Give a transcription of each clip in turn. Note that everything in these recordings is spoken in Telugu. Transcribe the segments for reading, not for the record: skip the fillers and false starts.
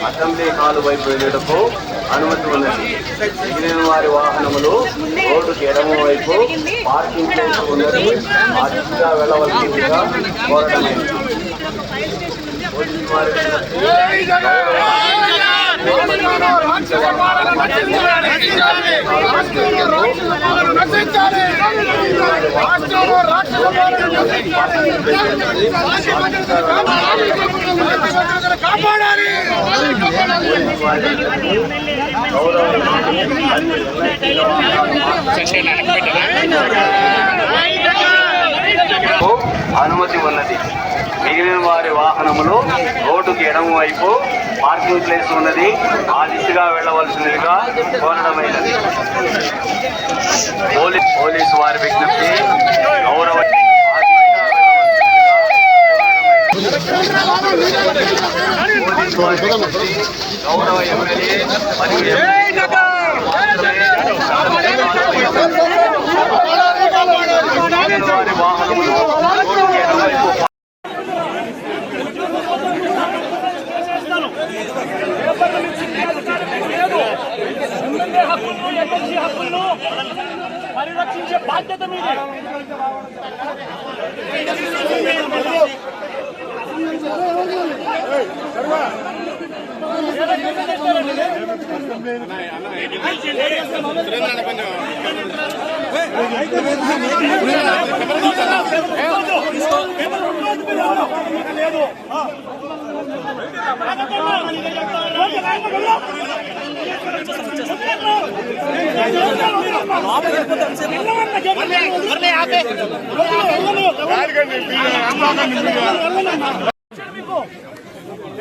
అసెంబ్లీ హాల్ వైపు వెళ్ళటకు అనుమతి ఉన్నది. మిగిలిన వారి వాహనములు రోడ్డుకి ఎడమ వైపు పార్కింగ్ ప్లేస్ ఉన్నది. ఆ దిశగా వెళ్ళవలసిందిగా కోరడమైంది. అనుమతి ఉన్నది. మిగిలిన వారి వాహనములు రోడ్డుకి ఎడమ వైపు పార్కింగ్ ప్లేస్ ఉన్నది. ఆ దిశగా వెళ్ళవలసిందిగా కోరడమైనది. పోలీసు వారి విజ్ఞప్తి గౌరవ ఎమ్మెల్యే మరియు వారి వాహనములు రోడ్డుకి ఎడమ వైపు పరిరక్షించే బాధ్యత మీదే.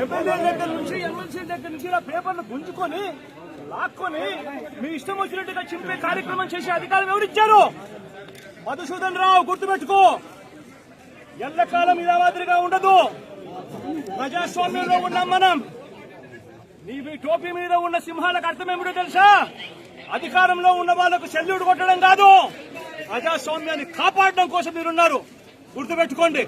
ఎమ్మెల్యే దగ్గర నుంచి ఎమ్మెల్సీ దగ్గర నుంచి ఇలా పేపర్లు గుంజుకొని లాక్కొని మీ ఇష్టం వచ్చినట్టుగా చింపే కార్యక్రమం చేసే అధికారం ఎవరిచ్చారు? మధుసూదన్ రావు, గుర్తుపెట్టుకో, ఎల్లకాలం ఇలా మాదిరిగా ఉండదు. ప్రజాస్వామ్యంలో ఉన్నాం మనం. నీ టోపీ మీద ఉన్న సింహాలకు అర్థమేమిటో తెలుసా? అధికారంలో ఉన్న వాళ్లకు సెల్యూట్ కొట్టడం కాదు, ప్రజాస్వామ్యాన్ని కాపాడడం కోసం మీరున్నారు. గుర్తుపెట్టుకోండి.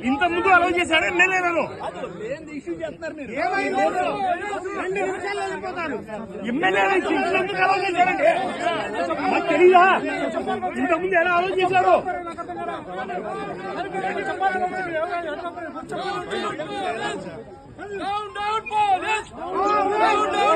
ఇంత ముందు అలౌ చేశాడు ఎమ్మెల్యేలను. ఎమ్మెల్యేలు ఎందుకు అలౌ చేశారండి? మాకు తెలీదా? ఇంత ముందు ఎలా అలౌ చేశారు? Down, down, police! Down, down!